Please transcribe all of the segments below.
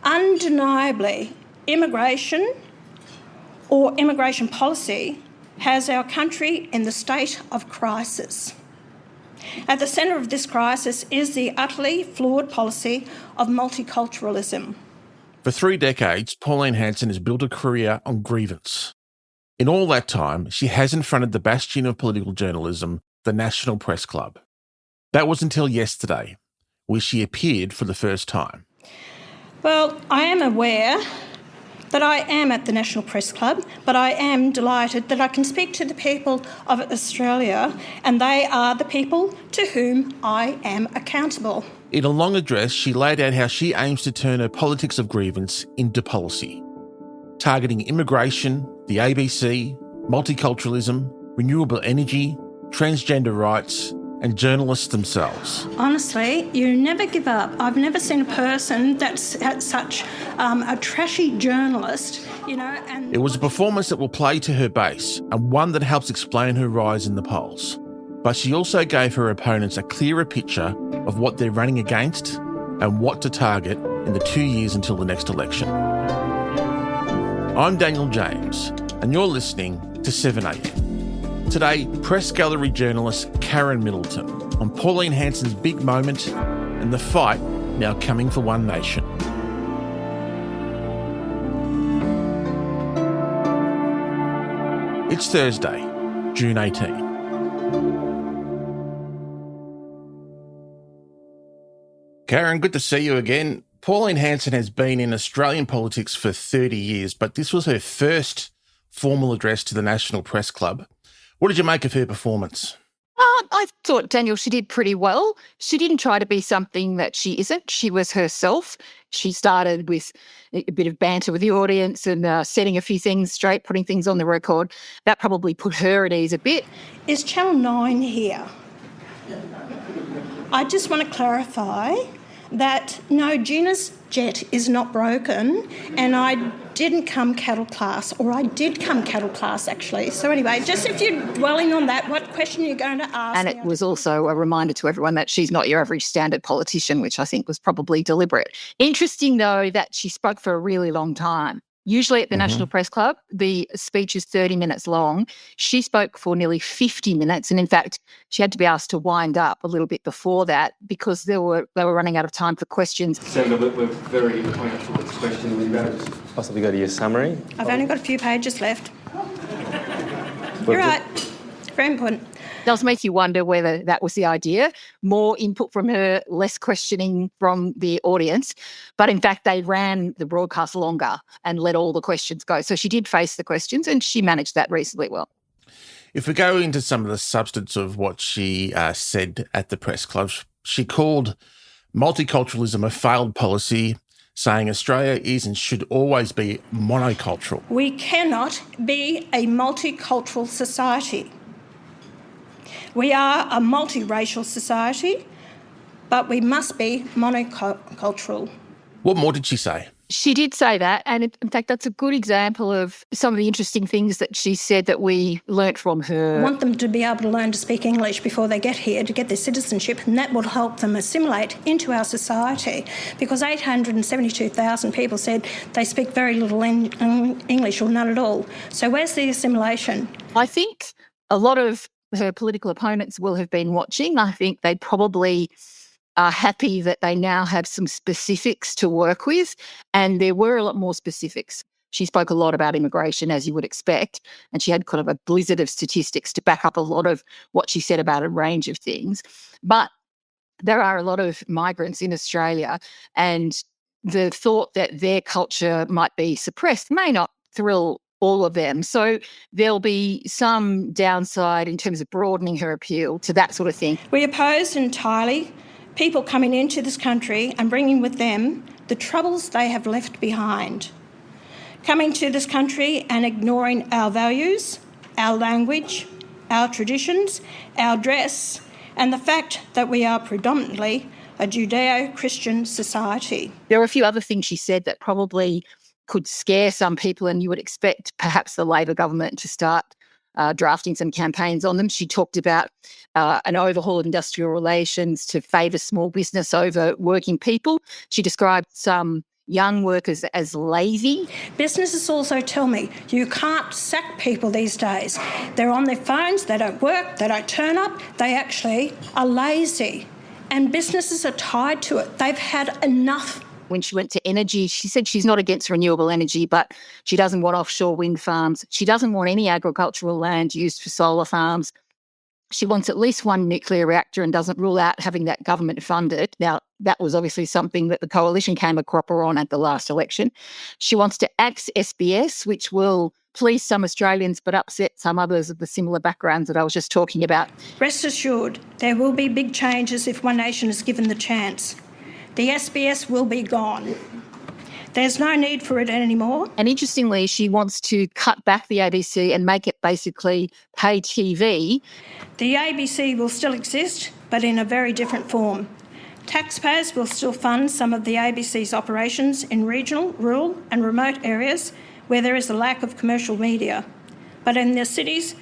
Undeniably, immigration or immigration policy has our country in the state of crisis. At the centre of this crisis is the utterly flawed policy of multiculturalism. For 3 decades, Pauline Hanson has built a career on grievance. In all that time, she hasn't fronted the bastion of political journalism, the National Press Club. That was until yesterday, where she appeared for the first time. Well, I am aware that I am at the National Press Club, but I am delighted that I can speak to the people of Australia, and they are the people to whom I am accountable. In a long address, she laid out how she aims to turn her politics of grievance into policy, targeting immigration, the ABC, multiculturalism, renewable energy, transgender rights, and journalists themselves. Honestly, you never give up. I've never seen a person that's such a trashy journalist, and... It was a performance that will play to her base and one that helps explain her rise in the polls. But she also gave her opponents a clearer picture of what they're running against and what to target in the 2 years until the next election. I'm Daniel James, and you're listening to 7am. Today, press gallery journalist Karen Middleton on Pauline Hanson's big moment and the fight now coming for One Nation. It's Thursday, June 18. Karen, good to see you again. Pauline Hanson has been in Australian politics for 30 years, but this was her first formal address to the National Press Club. What did you make of her performance? I thought, Daniel, she did pretty well. She didn't try to be something that she isn't. She was herself. She started with a bit of banter with the audience and setting a few things straight, putting things on the record. That probably put her at ease a bit. Is Channel 9 here? I just want to clarify that no, Gina's jet is not broken, and I didn't come cattle class, or I did come cattle class actually. So anyway, just if you're dwelling on that, what question are you going to ask? And it was also a reminder to everyone that she's not your average standard politician, which I think was probably deliberate. Interesting though that she spoke for a really long time. Usually at the National Press Club, the speech is 30 minutes long. She spoke for nearly 50 minutes. And in fact, she had to be asked to wind up a little bit before that because they were running out of time for questions. Senator, we're very pointed towards question. We've got to possibly go to your summary. I've only got a few pages left. You're right. Very important. It does make you wonder whether that was the idea. More input from her, less questioning from the audience. But in fact, they ran the broadcast longer and let all the questions go. So she did face the questions and she managed that reasonably well. If we go into some of the substance of what she said at the press club, she called multiculturalism a failed policy, saying Australia is and should always be monocultural. We cannot be a multicultural society. We are a multiracial society, but we must be monocultural. What more did she say? She did say that, and in fact, that's a good example of some of the interesting things that she said that we learnt from her. I want them to be able to learn to speak English before they get here to get their citizenship, and that will help them assimilate into our society, because 872,000 people said they speak very little English or none at all. So where's the assimilation? I think a lot of her political opponents will have been watching. I think they probably are happy that they now have some specifics to work with, and there were a lot more specifics. She spoke a lot about immigration, as you would expect, and she had kind of a blizzard of statistics to back up a lot of what she said about a range of things. But there are a lot of migrants in Australia, and the thought that their culture might be suppressed may not thrill all of them. So there'll be some downside in terms of broadening her appeal to that sort of thing. We oppose entirely people coming into this country and bringing with them the troubles they have left behind. Coming to this country and ignoring our values, our language, our traditions, our dress, and the fact that we are predominantly a Judeo-Christian society. There are a few other things she said that probably could scare some people, and you would expect perhaps the Labor government to start drafting some campaigns on them. She talked about an overhaul of industrial relations to favour small business over working people. She described some young workers as lazy. Businesses also tell me you can't sack people these days. They're on their phones, they don't work, they don't turn up, they actually are lazy. And businesses are tied to it. They've had enough. When she went to energy, she said she's not against renewable energy, but she doesn't want offshore wind farms. She doesn't want any agricultural land used for solar farms. She wants at least one nuclear reactor and doesn't rule out having that government funded. Now, that was obviously something that the coalition came a cropper on at the last election. She wants to axe SBS, which will please some Australians but upset some others of the similar backgrounds that I was just talking about. Rest assured, there will be big changes if One Nation is given the chance. The SBS will be gone. There's no need for it anymore. And interestingly, she wants to cut back the ABC and make it basically pay TV. The ABC will still exist, but in a very different form. Taxpayers will still fund some of the ABC's operations in regional, rural and remote areas where there is a lack of commercial media. But in the cities,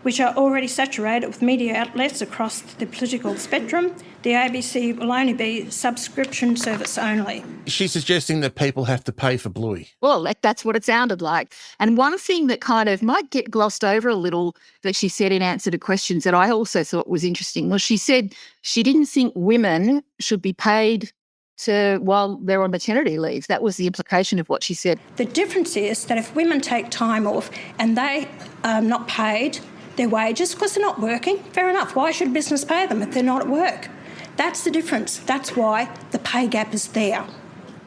which are already saturated with media outlets across the political spectrum, the ABC will only be subscription service only. She's suggesting that people have to pay for Bluey. Well, that's what it sounded like. And one thing that kind of might get glossed over a little that she said in answer to questions that I also thought was interesting was she said she didn't think women should be paid while they're on maternity leave. That was the implication of what she said. The difference is that if women take time off and they are not paid their wages because they're not working, fair enough. Why should a business pay them if they're not at work? That's the difference. That's why the pay gap is there.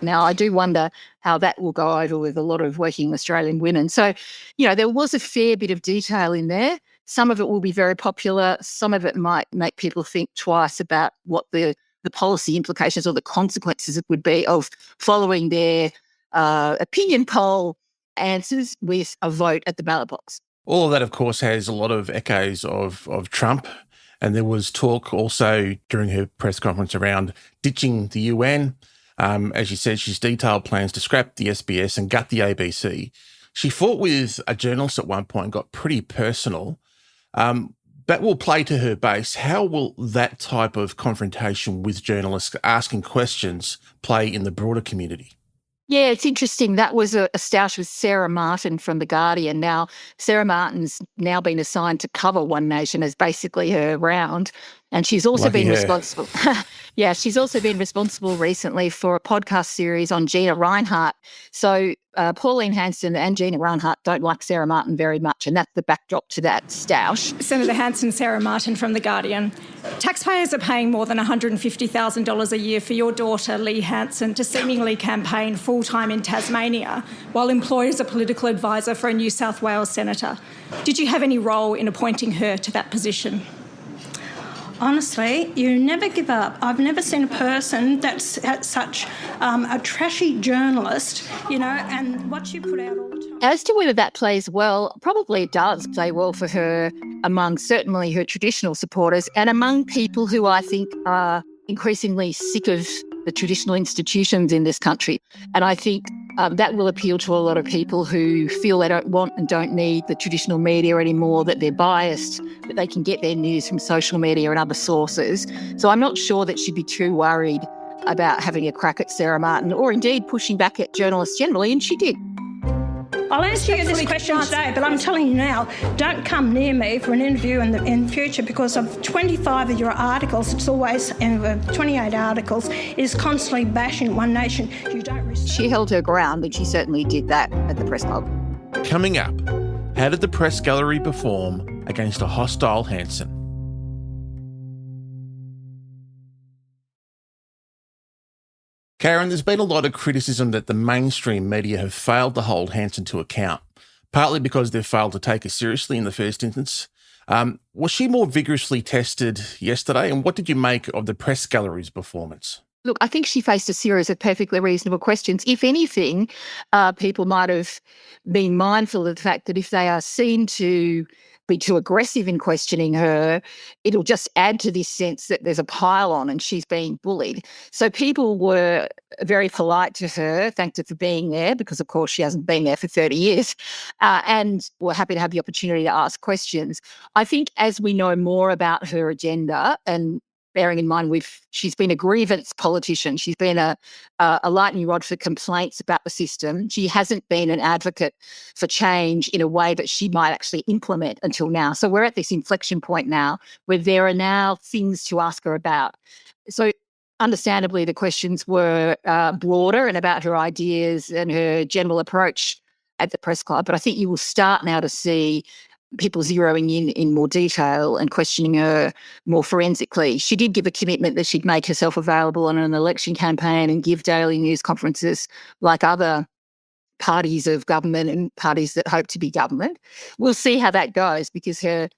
Now, I do wonder how that will go over with a lot of working Australian women. So, there was a fair bit of detail in there. Some of it will be very popular. Some of it might make people think twice about what the policy implications or the consequences it would be of following their opinion poll answers with a vote at the ballot box. All of that, of course, has a lot of echoes of Trump. And there was talk also during her press conference around ditching the UN. As you said, she's detailed plans to scrap the SBS and gut the ABC. She fought with a journalist at one point and got pretty personal. That will play to her base. How will that type of confrontation with journalists asking questions play in the broader community? Yeah, it's interesting. That was a stoush with Sarah Martin from The Guardian. Now, Sarah Martin's now been assigned to cover One Nation as basically her round. And she's also been responsible. Yeah, she's also been responsible recently for a podcast series on Gina Reinhart. So Pauline Hanson and Gina Reinhart don't like Sarah Martin very much, and that's the backdrop to that stoush. Senator Hanson, Sarah Martin from The Guardian. Taxpayers are paying more than $150,000 a year for your daughter, Lee Hanson, to seemingly campaign full-time in Tasmania while employed as a political advisor for a New South Wales senator. Did you have any role in appointing her to that position? Honestly, you never give up. I've never seen a person that's such a trashy journalist, and what you put out all the time. As to whether that plays well, probably it does play well for her among certainly her traditional supporters and among people who I think are increasingly sick of the traditional institutions in this country. And I think that will appeal to a lot of people who feel they don't want and don't need the traditional media anymore, that they're biased, that they can get their news from social media and other sources. So I'm not sure that she'd be too worried about having a crack at Sarah Martin or indeed pushing back at journalists generally, and she did. I'll answer you this question today, but I'm telling you now, don't come near me for an interview in the future because of 25 of your articles, it's always 28 articles, is constantly bashing One Nation. You don't respect. She held her ground, and she certainly did that at the press club. Coming up, how did the press gallery perform against a hostile Hanson? Karen, there's been a lot of criticism that the mainstream media have failed to hold Hanson to account, partly because they've failed to take her seriously in the first instance. Was she more vigorously tested yesterday, and what did you make of the press gallery's performance? Look, I think she faced a series of perfectly reasonable questions. If anything, people might have been mindful of the fact that if they are seen to be too aggressive in questioning her, it'll just add to this sense that there's a pile on and she's being bullied. So people were very polite to her, thanked her for being there because, of course, she hasn't been there for 30 years, and were happy to have the opportunity to ask questions. I think as we know more about her agenda and bearing in mind she's been a grievance politician. She's been a lightning rod for complaints about the system. She hasn't been an advocate for change in a way that she might actually implement until now. So we're at this inflection point now where there are now things to ask her about. So understandably, the questions were broader and about her ideas and her general approach at the press club. But I think you will start now to see people zeroing in more detail and questioning her more forensically. She did give a commitment that she'd make herself available on an election campaign and give daily news conferences like other parties of government and parties that hope to be government. We'll see how that goes, because her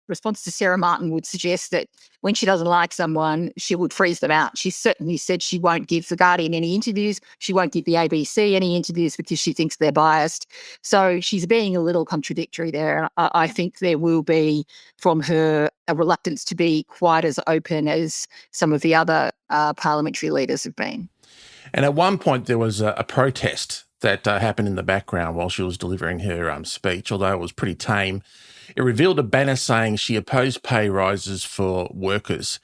response to Sarah Martin would suggest that when she doesn't like someone, she would freeze them out. She certainly said she won't give The Guardian any interviews. She won't give the ABC any interviews because she thinks they're biased. So she's being a little contradictory there. I think there will be from her a reluctance to be quite as open as some of the other parliamentary leaders have been. And at one point there was a protest that happened in the background while she was delivering her speech, although it was pretty tame. It revealed a banner saying she opposed pay rises for workers.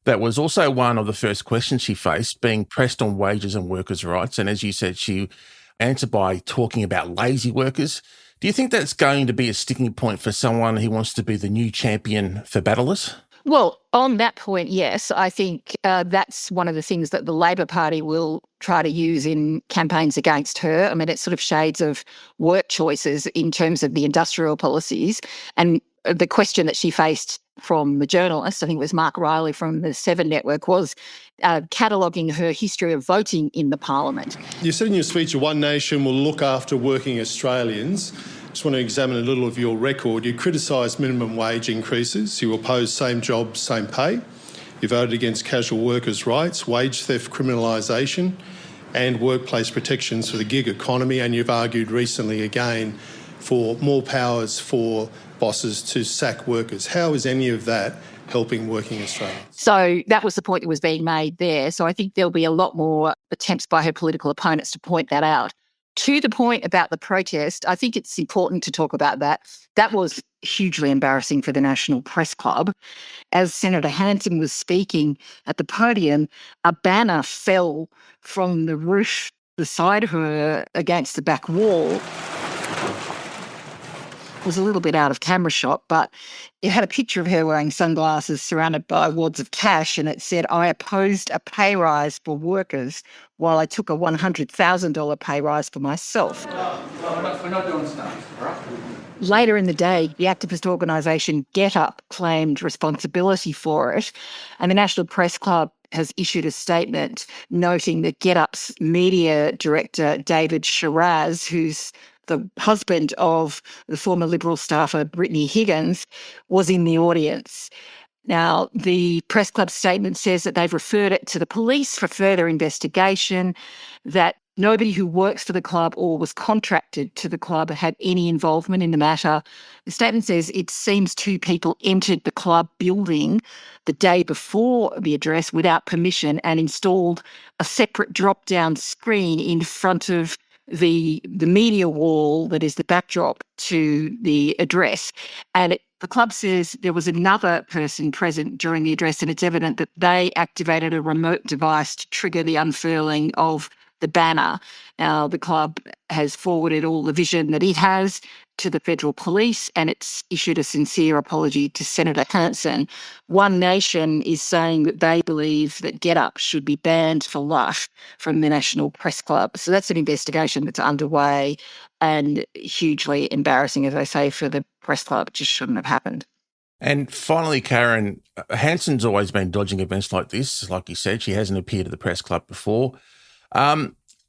That was also one of the first questions she faced, being pressed on wages and workers' rights. And as you said, she answered by talking about lazy workers. Do you think that's going to be a sticking point for someone who wants to be the new champion for battlers? Well, on that point, yes. I think that's one of the things that the Labor Party will try to use in campaigns against her. I mean, it's sort of shades of work choices in terms of the industrial policies. And the question that she faced from the journalist, I think it was Mark Riley from the Seven Network, was cataloguing her history of voting in the parliament. You said in your speech that One Nation will look after working Australians. Just want to examine a little of your record. You criticised minimum wage increases. You opposed same job, same pay. You voted against casual workers' rights, wage theft criminalisation and workplace protections for the gig economy. And you've argued recently again for more powers for bosses to sack workers. How is any of that helping working Australians? So that was the point that was being made there. So I think there'll be a lot more attempts by her political opponents to point that out. To the point about the protest, I think it's important to talk about that. That was hugely embarrassing for the National Press Club. As Senator Hanson was speaking at the podium, a banner fell from the roof beside her against the back wall. It was a little bit out of camera shot, but it had a picture of her wearing sunglasses surrounded by wads of cash, and it said, "I opposed a pay rise for workers while I took a $100,000 pay rise for myself." We're not doing stuff, all right? Later in the day, the activist organisation Get Up claimed responsibility for it, and the National Press Club has issued a statement noting that Get Up's media director, David Shiraz, who's the husband of the former Liberal staffer Brittany Higgins, was in the audience. Now, the Press Club statement says that they've referred it to the police for further investigation, that nobody who works for the club or was contracted to the club had any involvement in the matter. The statement says it seems two people entered the club building the day before the address without permission and installed a separate drop-down screen in front of the media wall that is the backdrop to the address. And the club says there was another person present during the address, and it's evident that they activated a remote device to trigger the unfurling of the banner. Now, the club has forwarded all the vision that it has to the federal police, and it's issued a sincere apology to Senator Hanson. One Nation is saying that they believe that Get Up should be banned for life from the National Press Club. So that's an investigation that's underway and hugely embarrassing, as I say, for the Press Club. It just shouldn't have happened. And finally, Karen, Hanson's always been dodging events like this. Like you said, she hasn't appeared at the Press Club before.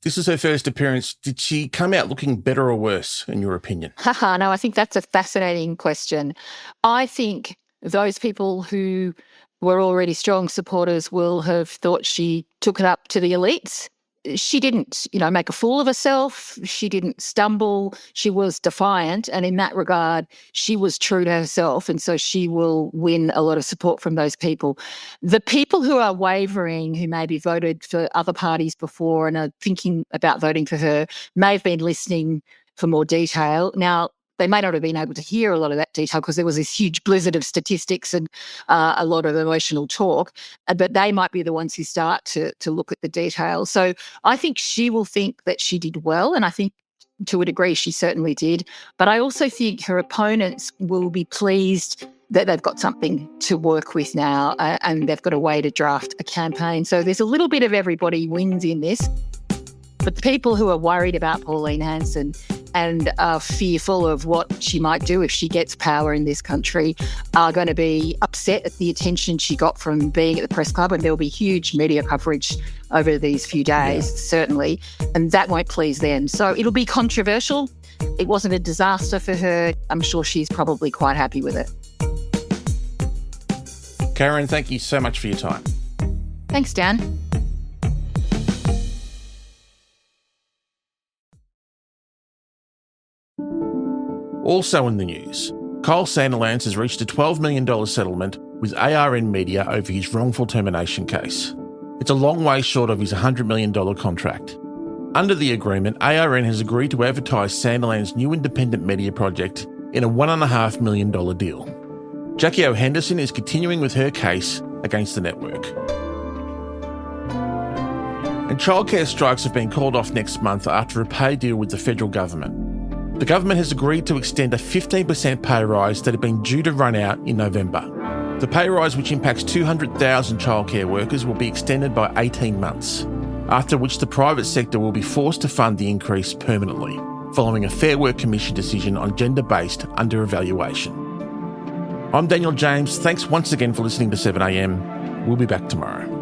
This is her first appearance. Did she come out looking better or worse, in your opinion? No, I think that's a fascinating question. I think those people who were already strong supporters will have thought she took it up to the elites. She didn't, make a fool of herself. She didn't stumble. She was defiant. And in that regard, she was true to herself. And so she will win a lot of support from those people. The people who are wavering, who maybe voted for other parties before and are thinking about voting for her, may have been listening for more detail. Now, they may not have been able to hear a lot of that detail because there was this huge blizzard of statistics and a lot of emotional talk, but they might be the ones who start to look at the detail. So I think she will think that she did well, and I think to a degree she certainly did. But I also think her opponents will be pleased that they've got something to work with now, and they've got a way to draft a campaign. So there's a little bit of everybody wins in this. But the people who are worried about Pauline Hanson and are fearful of what she might do if she gets power in this country are going to be upset at the attention she got from being at the press club, and there will be huge media coverage over these few days, certainly, and that won't please them. So it'll be controversial. It wasn't a disaster for her. I'm sure she's probably quite happy with it. Karen, thank you so much for your time. Thanks, Dan. Also in the news, Kyle Sandilands has reached a $12 million settlement with ARN Media over his wrongful termination case. It's a long way short of his $100 million contract. Under the agreement, ARN has agreed to advertise Sandilands' new independent media project in a $1.5 million deal. Jackie O. Henderson is continuing with her case against the network. And childcare strikes have been called off next month after a pay deal with the federal government. The government has agreed to extend a 15% pay rise that had been due to run out in November. The pay rise, which impacts 200,000 childcare workers, will be extended by 18 months, after which the private sector will be forced to fund the increase permanently, following a Fair Work Commission decision on gender-based under-evaluation. I'm Daniel James. Thanks once again for listening to 7am. We'll be back tomorrow.